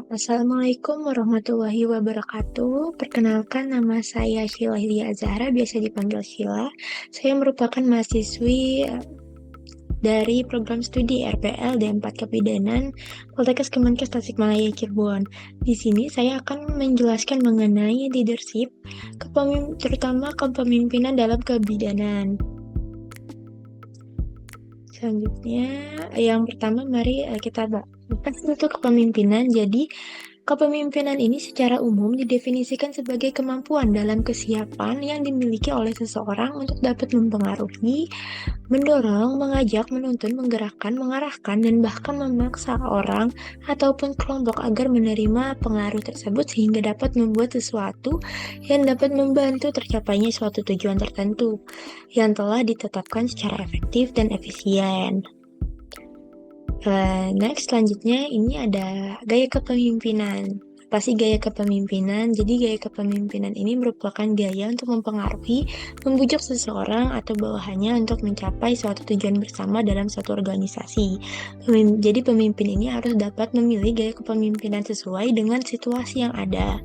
Assalamualaikum warahmatullahi wabarakatuh. Perkenalkan, nama saya Sheila Hilia Azahra, biasa dipanggil Sheila. Saya merupakan mahasiswi dari program studi RPL D4 Kebidanan Poltekkes Kemenkes Tasikmalaya Cirebon. Di sini saya akan menjelaskan mengenai leadership, terutama kepemimpinan dalam kebidanan. Selanjutnya, yang pertama mari kita bahas untuk kepemimpinan. Jadi, kepemimpinan ini secara umum didefinisikan sebagai kemampuan dalam kesiapan yang dimiliki oleh seseorang untuk dapat mempengaruhi, mendorong, mengajak, menuntun, menggerakkan, mengarahkan, dan bahkan memaksa orang ataupun kelompok agar menerima pengaruh tersebut sehingga dapat membuat sesuatu yang dapat membantu tercapainya suatu tujuan tertentu yang telah ditetapkan secara efektif dan efisien. Next, selanjutnya ini ada gaya kepemimpinan. Apa sih gaya kepemimpinan? Jadi gaya kepemimpinan ini merupakan gaya untuk mempengaruhi, membujuk seseorang atau bawahannya untuk mencapai suatu tujuan bersama dalam suatu organisasi. Jadi pemimpin ini harus dapat memilih gaya kepemimpinan sesuai dengan situasi yang ada.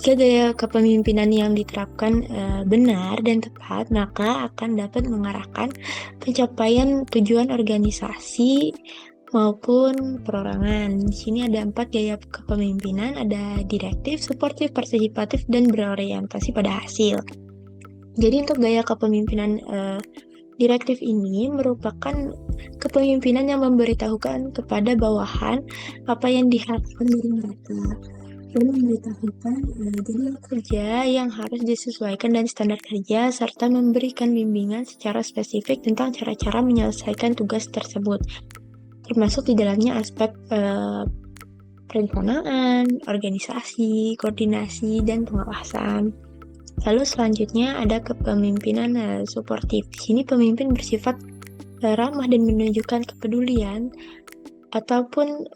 Jika gaya kepemimpinan yang diterapkan benar dan tepat, maka akan dapat mengarahkan pencapaian tujuan organisasi maupun perorangan. Di sini ada 4 gaya kepemimpinan, ada direktif, suportif, partisipatif, dan berorientasi pada hasil. Jadi untuk gaya kepemimpinan direktif ini merupakan kepemimpinan yang memberitahukan kepada bawahan apa yang diharapkan dari mereka. Dan memberitahukan jadwal kerja yang harus disesuaikan dan standar kerja, serta memberikan bimbingan secara spesifik tentang cara-cara menyelesaikan tugas tersebut. Termasuk di dalamnya aspek perencanaan, organisasi, koordinasi, dan pengawasan. Lalu selanjutnya ada kepemimpinan suportif. Di sini pemimpin bersifat ramah dan menunjukkan kepedulian ataupun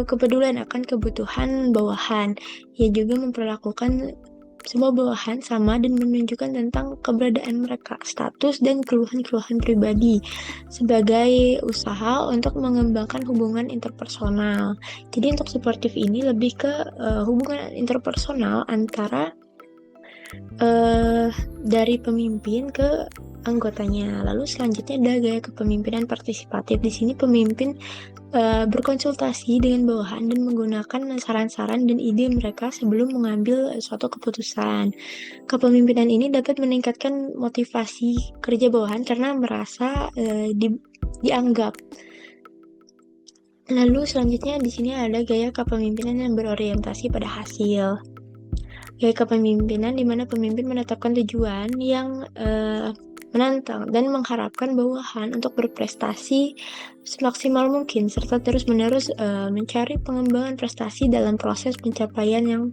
kepedulian akan kebutuhan bawahan. Ia juga memperlakukan semua bawahan sama dan menunjukkan tentang keberadaan mereka, status dan keluhan-keluhan pribadi sebagai usaha untuk mengembangkan hubungan interpersonal. Jadi untuk suportif ini lebih ke hubungan interpersonal antara dari pemimpin ke anggotanya. Lalu selanjutnya ada gaya kepemimpinan partisipatif. Di sini pemimpin berkonsultasi dengan bawahan dan menggunakan saran-saran dan ide mereka sebelum mengambil suatu keputusan. Kepemimpinan ini dapat meningkatkan motivasi kerja bawahan karena merasa dianggap. Lalu selanjutnya di sini ada gaya kepemimpinan yang berorientasi pada hasil. Gaya kepemimpinan di mana pemimpin menetapkan tujuan yang menantang dan mengharapkan bawahan untuk berprestasi semaksimal mungkin serta terus-menerus mencari pengembangan prestasi dalam proses pencapaian yang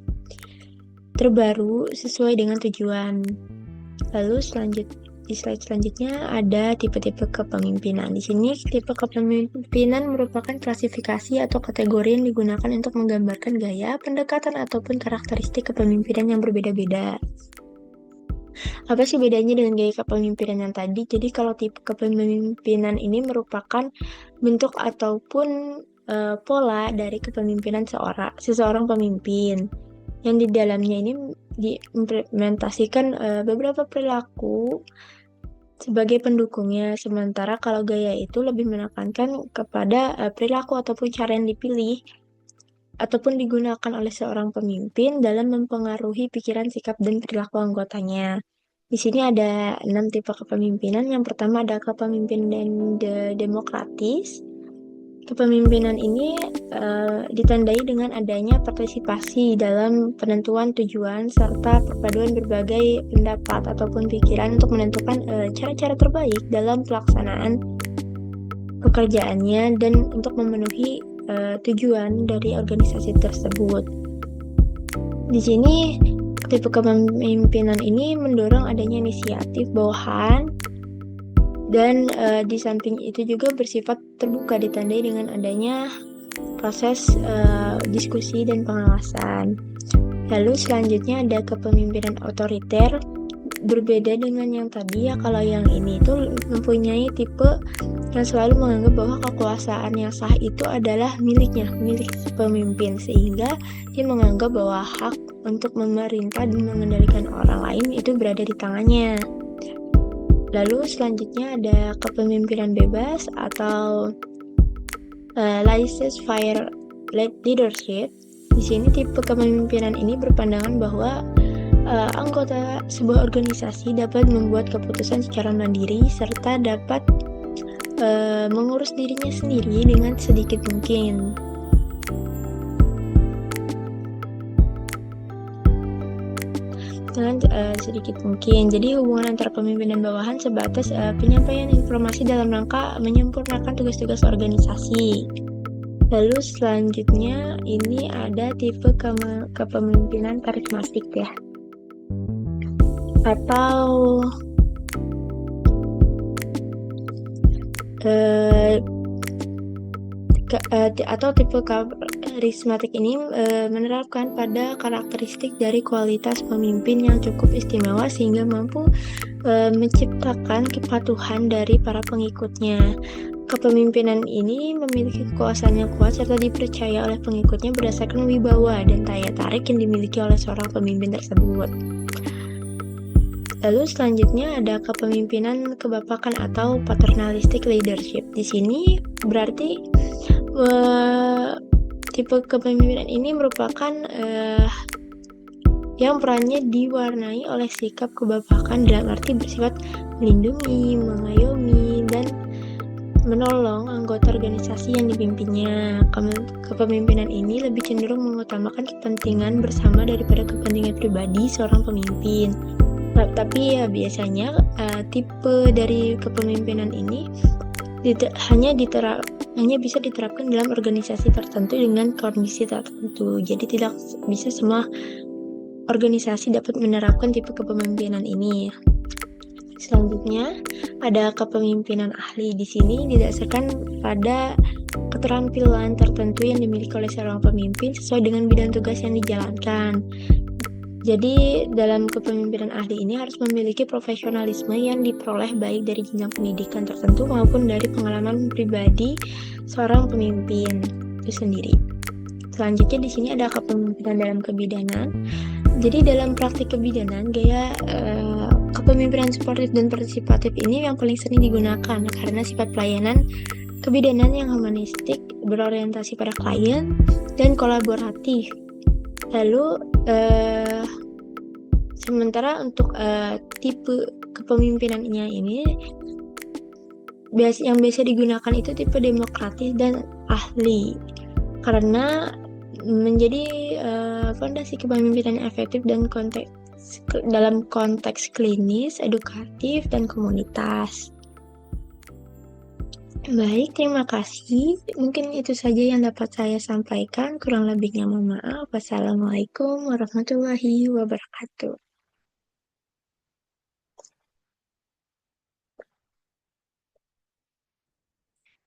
terbaru sesuai dengan tujuan. Lalu di slide selanjutnya ada tipe-tipe kepemimpinan. Di sini tipe kepemimpinan merupakan klasifikasi atau kategori yang digunakan untuk menggambarkan gaya, pendekatan ataupun karakteristik kepemimpinan yang berbeda-beda. Apa sih bedanya dengan gaya kepemimpinan yang tadi? Jadi kalau tipe kepemimpinan ini merupakan bentuk ataupun pola dari kepemimpinan seseorang pemimpin yang di dalamnya ini diimplementasikan beberapa perilaku sebagai pendukungnya. Sementara kalau gaya itu lebih menekankan kepada perilaku ataupun cara yang dipilih ataupun digunakan oleh seorang pemimpin dalam mempengaruhi pikiran, sikap, dan perilaku anggotanya. Di sini ada 6 tipe kepemimpinan. Yang pertama ada kepemimpinan demokratis. Kepemimpinan ini ditandai dengan adanya partisipasi dalam penentuan tujuan serta perpaduan berbagai pendapat ataupun pikiran untuk menentukan cara-cara terbaik dalam pelaksanaan pekerjaannya dan untuk memenuhi tujuan dari organisasi tersebut. Di sini tipe kepemimpinan ini mendorong adanya inisiatif bawahan dan di samping itu juga bersifat terbuka ditandai dengan adanya proses diskusi dan pengawasan. Lalu selanjutnya ada kepemimpinan otoriter. berbeda dengan yang tadi ya, kalau yang ini itu mempunyai tipe yang selalu menganggap bahwa kekuasaan yang sah itu adalah milik si pemimpin, sehingga dia menganggap bahwa hak untuk memerintah dan mengendalikan orang lain itu berada di tangannya. Lalu selanjutnya ada kepemimpinan bebas atau laissez-faire leadership. Di sini tipe kepemimpinan ini berpandangan bahwa anggota sebuah organisasi dapat membuat keputusan secara mandiri serta dapat mengurus dirinya sendiri dengan sedikit mungkin. Sedikit mungkin. Jadi hubungan antara pemimpin dan bawahan sebatas penyampaian informasi dalam rangka menyempurnakan tugas-tugas organisasi. Lalu selanjutnya ini ada tipe kepemimpinan karismatik ya, atau tipe karismatik ini menerapkan pada karakteristik dari kualitas pemimpin yang cukup istimewa sehingga mampu menciptakan kepatuhan dari para pengikutnya. Kepemimpinan ini memiliki kekuasaan yang kuat serta dipercaya oleh pengikutnya berdasarkan wibawa dan daya tarik yang dimiliki oleh seorang pemimpin tersebut. Lalu selanjutnya ada kepemimpinan kebapakan atau paternalistic leadership. Di sini berarti tipe kepemimpinan ini merupakan yang perannya diwarnai oleh sikap kebapakan dalam arti bersifat melindungi, mengayomi, dan menolong anggota organisasi yang dipimpinnya. Kepemimpinan ini lebih cenderung mengutamakan kepentingan bersama daripada kepentingan pribadi seorang pemimpin. Tapi ya biasanya tipe dari kepemimpinan ini hanya bisa diterapkan dalam organisasi tertentu dengan kondisi tertentu. Jadi tidak bisa semua organisasi dapat menerapkan tipe kepemimpinan ini. Selanjutnya ada kepemimpinan ahli. Di sini didasarkan pada keterampilan tertentu yang dimiliki oleh seorang pemimpin sesuai dengan bidang tugas yang dijalankan. Jadi dalam kepemimpinan ahli ini harus memiliki profesionalisme yang diperoleh baik dari jenjang pendidikan tertentu maupun dari pengalaman pribadi seorang pemimpin itu sendiri. Selanjutnya di sini ada kepemimpinan dalam kebidanan. Jadi dalam praktik kebidanan, gaya kepemimpinan suportif dan partisipatif ini yang paling sering digunakan karena sifat pelayanan kebidanan yang humanistik, berorientasi pada klien, dan kolaboratif. Lalu sementara untuk tipe kepemimpinannya ini yang biasa digunakan itu tipe demokratis dan ahli, karena menjadi fondasi kepemimpinan efektif dan dalam konteks klinis, edukatif, dan komunitas. Baik, terima kasih. Mungkin itu saja yang dapat saya sampaikan. Kurang lebihnya mohon maaf. Wassalamualaikum warahmatullahi wabarakatuh.